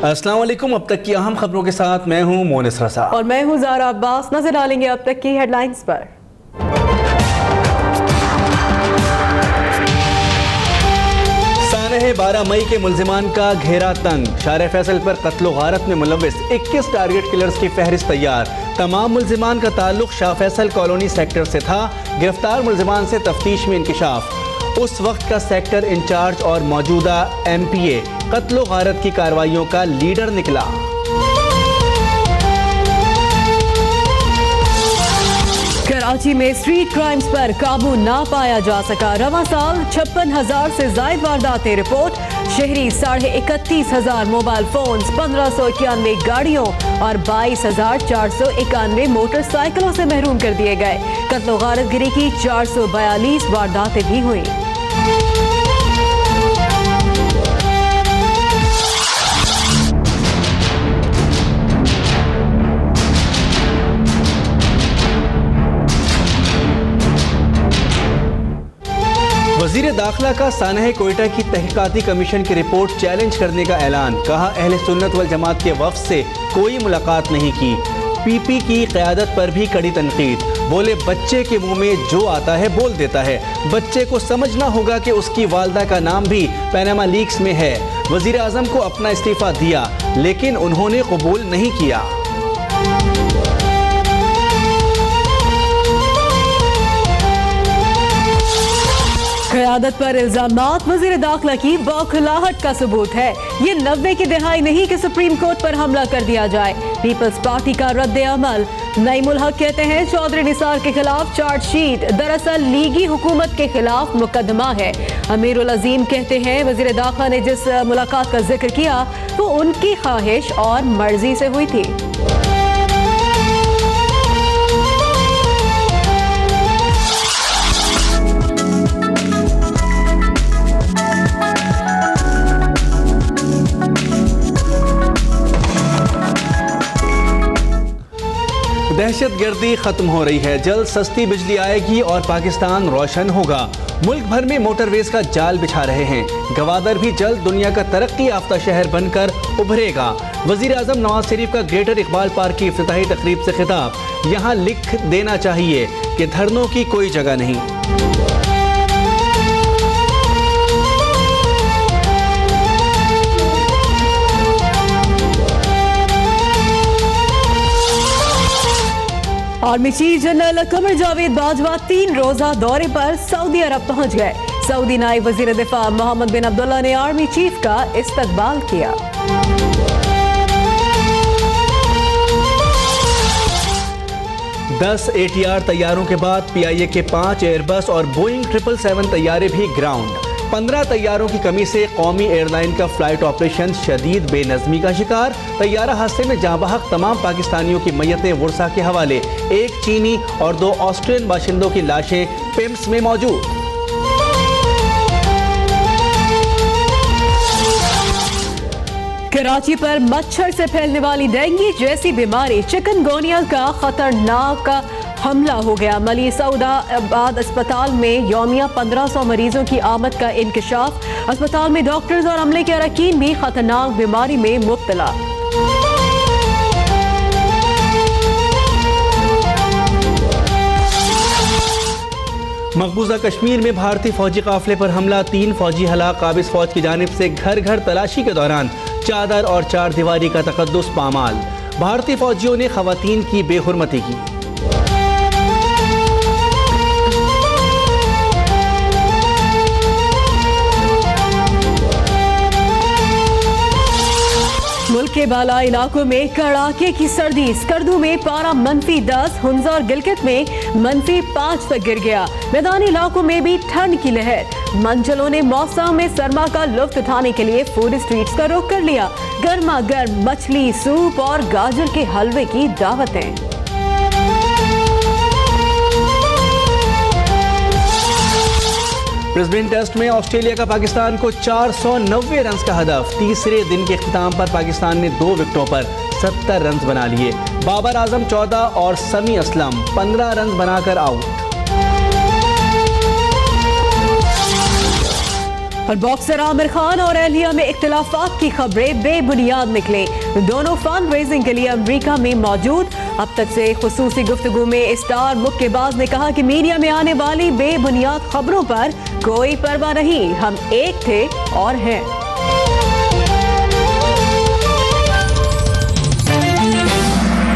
अस्सलाम वालेकुम। अब तक की अहम खबरों के साथ मैं हूं मोनिस रसा और मैं हूं ज़ारा अब्बास। नजर डालेंगे अब तक की हेडलाइंस पर। सानह 12 मई के मुल्जिमान का घेरा तंग। शार फैसल पर कत्ल गारत में मुलव्विस 21 टारगेट किलर्स की फहरिस्त तैयार। तमाम मुल्जिमान का ताल्लुक शाह फैसल कॉलोनी सेक्टर से था। गिरफ्तार मुल्जिमान से तफ्तीश में इंकिशाफ। उस वक्त का सेक्टर इंचार्ज और मौजूदा MPA कत्ल गारत की कार्रवाइयों का लीडर निकला। कराची में स्ट्रीट क्राइम्स पर काबू ना पाया जा सका। रवां साल 56,000 से ज्यादा वारदातें रिपोर्ट। शहरी 31,500 मोबाइल फोन्स, 1591 गाड़ियों और 22,491 मोटरसाइकिलों से महरूम कर दिए गए। कत्ल गारत गिरी की 442 वारदातें भी हुई। वज़ीर दाखिला का सानह कोयटा की तहकीकाती कमीशन की रिपोर्ट चैलेंज करने का ऐलान। कहा, अहले सुन्नत वल जमात के वफ़द से कोई मुलाकात नहीं की। PP की क़यादत पर भी कड़ी तनकीद। बोले, बच्चे के मुंह में जो आता है बोल देता है। बच्चे को समझना होगा कि उसकी वालदा का नाम भी पैनामा लीक्स में है। वज़ीर आज़म को अपना इस्तीफ़ा दिया लेकिन उन्होंने कबूल नहीं किया। क़यादत पर इल्जामात वज़ीर दाखिला की बौखलाहट का सबूत है। ये 90 की दिहाई नहीं कि सुप्रीम कोर्ट पर हमला कर दिया जाए। पीपल्स पार्टी का रद्द अमल। नईमुल हक कहते हैं चौधरी निसार के खिलाफ चार्जशीट दरअसल लीगी हुकूमत के खिलाफ मुकदमा है। अमीरुल अजीम कहते हैं वज़ीर दाखिला ने जिस मुलाकात का जिक्र किया वो उनकी ख्वाहिश और मर्जी से हुई थी। दहशत गर्दी खत्म हो रही है। जल्द सस्ती बिजली आएगी और पाकिस्तान रोशन होगा। मुल्क भर में मोटरवेज का जाल बिछा रहे हैं। गवादर भी जल्द दुनिया का तरक्की याफ्ता शहर बनकर उभरेगा। वजीर आजम नवाज शरीफ का ग्रेटर इकबाल पार्क की इफ्तिताही तकरीब से खिताब। यहाँ लिख देना चाहिए कि धरनों की कोई जगह नहीं। Army chief general Qamar Javed Bajwa 3 रोजा दौरे पर सऊदी अरब पहुंच गए। सऊदी नायब वजीर दिफा मोहम्मद बिन अब्दुल्ला ने आर्मी चीफ का इस्तकबाल किया। 10 ATR तैयारों के बाद PIA के 5 एयरबस और बोइंग 777 तैयारे भी ग्राउंड। 15 तैयारों की कमी से कौमी एयरलाइन का फ्लाइट ऑपरेशन शदीद बेनज़मी का शिकार। तैयारा हादसे में जाँ बहक तमाम पाकिस्तानियों की मैयतें वर्सा के हवाले। 1 चीनी और 2 ऑस्ट्रियन बाशिंदों की लाशें पिम्स में मौजूद। कराची पर मच्छर से फैलने वाली डेंगू जैसी बीमारी चिकनगोनिया का खतरनाक हमला हो गया। मली सऊदाबाद अस्पताल में यौमिया 1500 मरीजों की आमद का इंकशाफ। अस्पताल में डॉक्टर्स और अमले के अरकान भी खतरनाक बीमारी में मुब्तला। मकबूजा कश्मीर में भारतीय फौजी काफिले पर हमला। 3 फौजी हलाक। काबिज फौज की जानिब से घर घर तलाशी के दौरान चादर और 4 दीवारी का तकद्दुस पामाल। भारतीय फौजियों ने खवातीन की बेहुरमती की। मुल्क के बाला इलाकों में कड़ाके की सर्दी। स्कर्दू में पारा -10, हुंजा और गिलगित में -5 तक गिर गया। मैदानी इलाकों में भी ठंड की लहर। मंचलों ने मौसम में सरमा का लुत्फ उठाने के लिए फूड स्ट्रीट्स का रुख कर लिया। गर्मा गर्म मछली, सूप और गाजर के हलवे की दावतें। ब्रिस्बेन टेस्ट में ऑस्ट्रेलिया का पाकिस्तान को 490 रन का हदफ। तीसरे दिन के इख्तिताम पर पाकिस्तान ने 2 विकेटों पर 70 रन बना लिए। बाबर आजम 14 और समी असलम 15 रन बनाकर आउट। और बॉक्सर आमिर खान और एहलिया में इख्तिलाफात की खबरें बेबुनियाद निकले। दोनों फंड रेजिंग के लिए अमेरिका में मौजूद। अब तक से खुसूसी गुफ्तगू में स्टार मुक्केबाज ने कहा कि मीडिया में आने वाली बेबुनियाद खबरों पर कोई परवाह नहीं, हम एक थे और हैं।